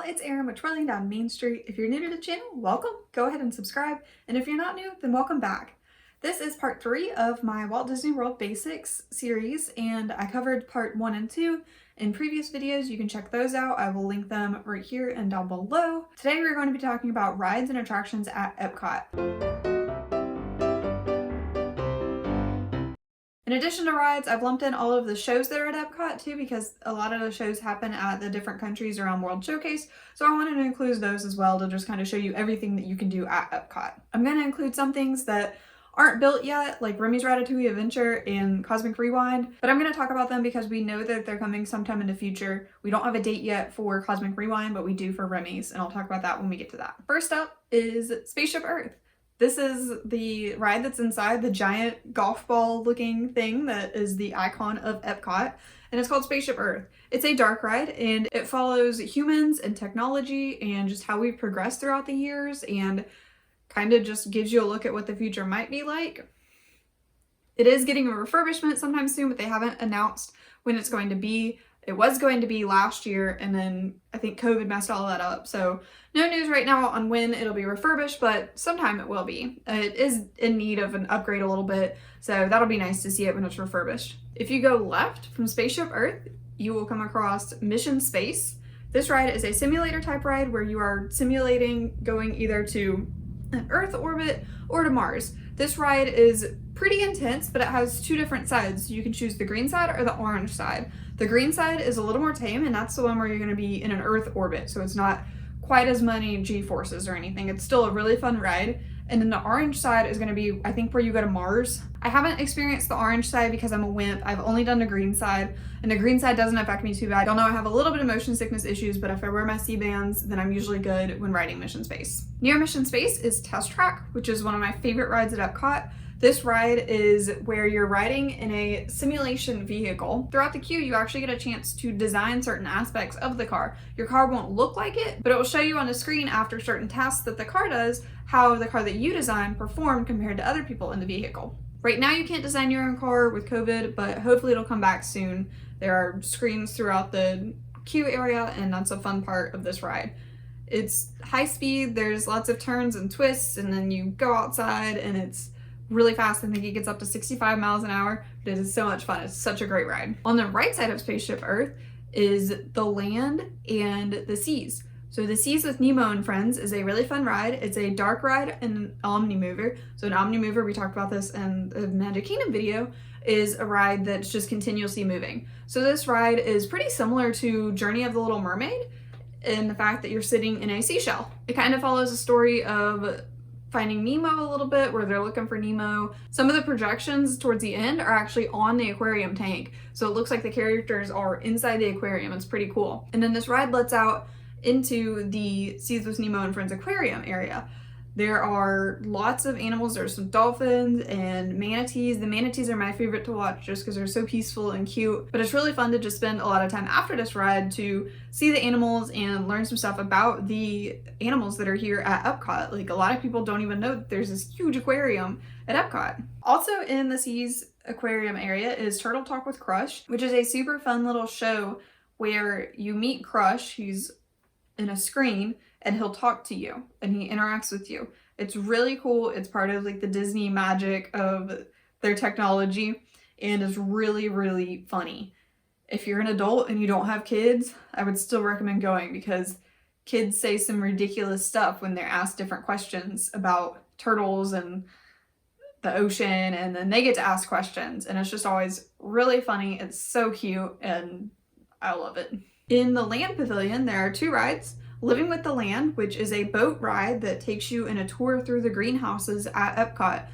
y'all, it's Erin with Twirling down Main Street. If you're new to the channel, welcome. Go ahead and subscribe. And if you're not new, then welcome back. This is part 3 of my Walt Disney World Basics series, and I covered part 1 and 2 in previous videos. You can check those out. I will link them right here and down below. Today we're going to be talking about rides and attractions at Epcot. In addition to rides, I've lumped in all of the shows that are at Epcot too, because a lot of the shows happen at the different countries around World Showcase, so I wanted to include those as well to just kind of show you everything that you can do at Epcot. I'm going to include some things that aren't built yet, like Remy's Ratatouille Adventure and Cosmic Rewind, but I'm going to talk about them because we know that they're coming sometime in the future. We don't have a date yet for Cosmic Rewind, but we do for Remy's, and I'll talk about that when we get to that. First up is Spaceship Earth. This is the ride that's inside the giant golf ball looking thing that is the icon of Epcot, and it's called Spaceship Earth. It's a dark ride, and it follows humans and technology and just how we've progressed throughout the years, and kind of just gives you a look at what the future might be like. It is getting a refurbishment sometime soon, but they haven't announced when it's going to be. It was going to be last year, and then I think COVID messed all that up. So no news right now on when it'll be refurbished, but sometime it will be. It is in need of an upgrade a little bit, so that'll be nice to see it when it's refurbished. If you go left from Spaceship Earth, you will come across Mission Space. This ride is a simulator type ride where you are simulating going either to an Earth orbit or to Mars. This ride is pretty intense, but it has two different sides. You can choose the green side or the orange side. The green side is a little more tame, and that's the one where you're going to be in an Earth orbit, so it's not quite as many G-forces or anything. It's still a really fun ride. And then the orange side is going to be, I think, where you go to Mars. I haven't experienced the orange side because I'm a wimp. I've only done the green side, and the green side doesn't affect me too bad. Y'all know I have a little bit of motion sickness issues, but if I wear my C-bands, then I'm usually good when riding Mission Space. Near Mission Space is Test Track, which is one of my favorite rides at Epcot. This ride is where you're riding in a simulation vehicle. Throughout the queue, you actually get a chance to design certain aspects of the car. Your car won't look like it, but it will show you on the screen after certain tasks that the car does, how the car that you design performed compared to other people in the vehicle. Right now you can't design your own car with COVID, but hopefully it'll come back soon. There are screens throughout the queue area, and that's a fun part of this ride. It's high speed, there's lots of turns and twists, and then you go outside and it's really fast. I think it gets up to 65 miles an hour, but it is so much fun. It's such a great ride. On the right side of Spaceship Earth is the land and the seas. So the Seas with Nemo and Friends is a really fun ride. It's a dark ride and an omnimover. So an omnimover, we talked about this in the Magic Kingdom video, is a ride that's just continuously moving. So this ride is pretty similar to Journey of the Little Mermaid in the fact that you're sitting in a seashell. It kind of follows a story of Finding Nemo a little bit, where they're looking for Nemo. Some of the projections towards the end are actually on the aquarium tank, so it looks like the characters are inside the aquarium. It's pretty cool. And then this ride lets out into the Seas with Nemo and Friends aquarium area. There are lots of animals. There's some dolphins and manatees. The manatees are my favorite to watch just because they're so peaceful and cute, but it's really fun to just spend a lot of time after this ride to see the animals and learn some stuff about the animals that are here at Epcot. Like, a lot of people don't even know that there's this huge aquarium at Epcot. Also in the Seas aquarium area is Turtle Talk with Crush, which is a super fun little show where you meet Crush. He's in a screen and he'll talk to you and he interacts with you. It's really cool. It's part of like the Disney magic of their technology, and it's really, really funny. If you're an adult and you don't have kids, I would still recommend going, because kids say some ridiculous stuff when they're asked different questions about turtles and the ocean, and then they get to ask questions, and it's just always really funny. It's so cute and I love it. In the Land Pavilion, there are two rides. Living with the Land, which is a boat ride that takes you in a tour through the greenhouses at Epcot.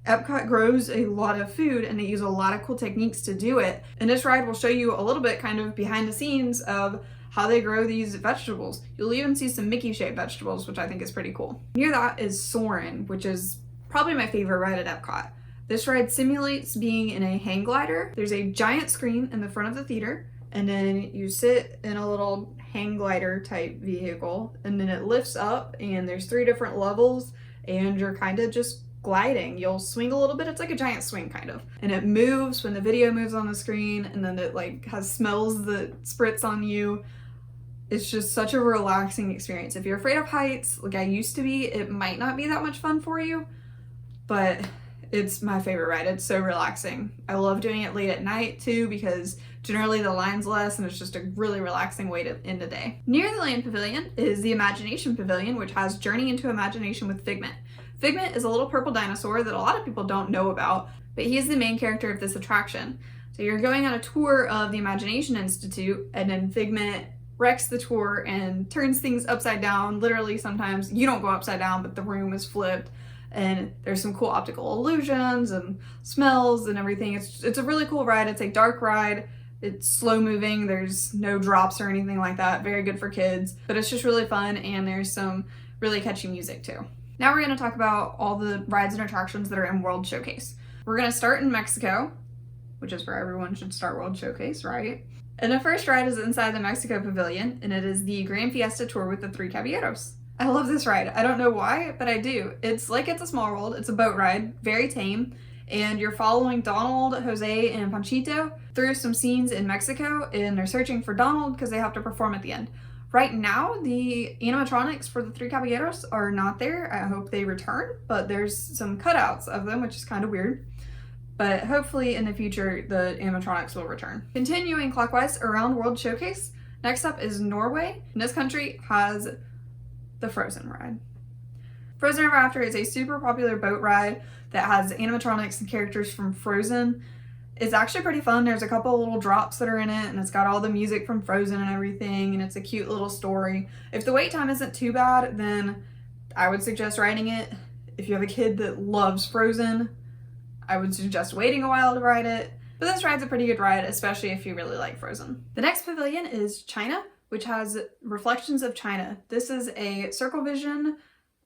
Epcot grows a lot of food, and they use a lot of cool techniques to do it. And this ride will show you a little bit kind of behind the scenes of how they grow these vegetables. You'll even see some Mickey-shaped vegetables, which I think is pretty cool. Near that is Soarin', which is probably my favorite ride at Epcot. This ride simulates being in a hang glider. There's a giant screen in the front of the theater, and then you sit in a little hang glider type vehicle, and then it lifts up, and there's 3 different levels, and you're kind of just gliding. You'll swing a little bit. It's like a giant swing kind of, and it moves when the video moves on the screen, and then it like has smells that spritz on you. It's just such a relaxing experience. If you're afraid of heights, like I used to be, it might not be that much fun for you, but it's my favorite ride. It's so relaxing. I love doing it late at night too because generally the line's less and it's just a really relaxing way to end the day. Near the Land Pavilion is the Imagination Pavilion, which has Journey into Imagination with Figment. Figment is a little purple dinosaur that a lot of people don't know about, but he is the main character of this attraction. So you're going on a tour of the Imagination Institute, and then Figment wrecks the tour and turns things upside down. Literally, sometimes you don't go upside down, but the room is flipped. And there's some cool optical illusions and smells and everything. It's a really cool ride. It's a dark ride. It's slow moving. There's no drops or anything like that. Very good for kids, but it's just really fun, and there's some really catchy music too. Now we're going to talk about all the rides and attractions that are in World Showcase. We're going to start in Mexico, which is where everyone should start World Showcase, right? And the first ride is inside the Mexico Pavilion, and it is the Grand Fiesta Tour with the Three Caballeros. I love this ride. I don't know why, but I do. It's like It's a Small World. It's a boat ride, very tame, and you're following Donald, Jose, and Panchito through some scenes in Mexico, and they're searching for Donald because they have to perform at the end. Right now, the animatronics for the Three Caballeros are not there. I hope they return, but there's some cutouts of them, which is kind of weird. But hopefully in the future, the animatronics will return. Continuing clockwise around World Showcase, next up is Norway. And this country has the Frozen ride. Frozen Ever After is a super popular boat ride that has animatronics and characters from Frozen. It's actually pretty fun. There's a couple little drops that are in it, and it's got all the music from Frozen and everything, and it's a cute little story. If the wait time isn't too bad, then I would suggest riding it. If you have a kid that loves Frozen, I would suggest waiting a while to ride it. But this ride's a pretty good ride, especially if you really like Frozen. The next pavilion is China, which has Reflections of China. This is a Circle Vision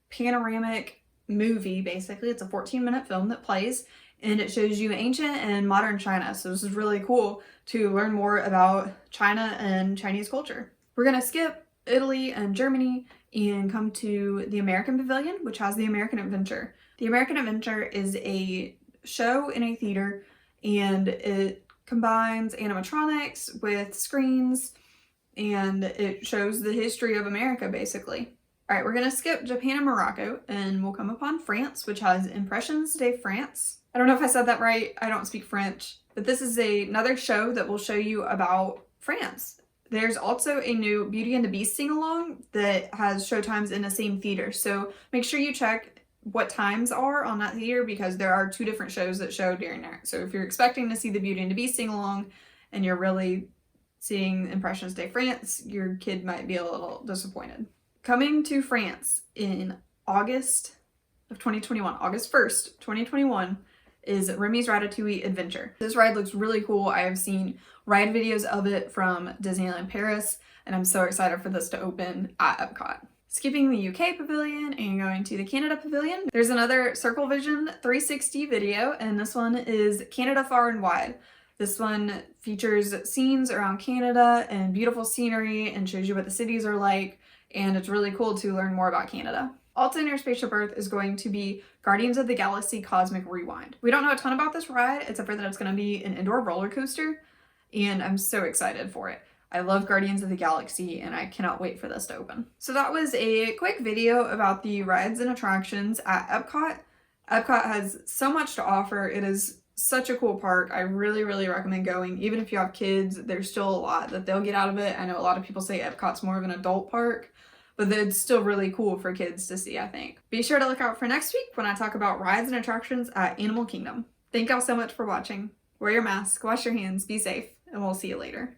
panoramic movie, basically. It's a 14-minute film that plays, and it shows you ancient and modern China. So this is really cool to learn more about China and Chinese culture. We're gonna skip Italy and Germany and come to the American Pavilion, which has the American Adventure. The American Adventure is a show in a theater, and it combines animatronics with screens, and it shows the history of America, basically. All right, we're gonna skip Japan and Morocco, and we'll come upon France, which has Impressions de France. I don't know if I said that right. I don't speak French, but this is another show that will show you about France. There's also a new Beauty and the Beast sing-along that has showtimes in the same theater, so make sure you check what times are on that theater because there are 2 different shows that show during there. So if you're expecting to see the Beauty and the Beast sing-along and you're really seeing Impressions de France, your kid might be a little disappointed. Coming to France in August of 2021, August 1st, 2021, is Remy's Ratatouille Adventure. This ride looks really cool. I have seen ride videos of it from Disneyland Paris, and I'm so excited for this to open at Epcot. Skipping the UK Pavilion and going to the Canada Pavilion, there's another Circle Vision 360 video, and this one is Canada Far and Wide. This one features scenes around Canada and beautiful scenery and shows you what the cities are like, and it's really cool to learn more about Canada. Also near Spaceship Earth is going to be Guardians of the Galaxy Cosmic Rewind. We don't know a ton about this ride, except for that it's going to be an indoor roller coaster, and I'm so excited for it. I love Guardians of the Galaxy, and I cannot wait for this to open. So that was a quick video about the rides and attractions at Epcot. Epcot has so much to offer. It is such a cool park. I really, really recommend going. Even if you have kids, there's still a lot that they'll get out of it. I know a lot of people say Epcot's more of an adult park, but it's still really cool for kids to see, I think. Be sure to look out for next week when I talk about rides and attractions at Animal Kingdom. Thank y'all so much for watching. Wear your mask, wash your hands, be safe, and we'll see you later.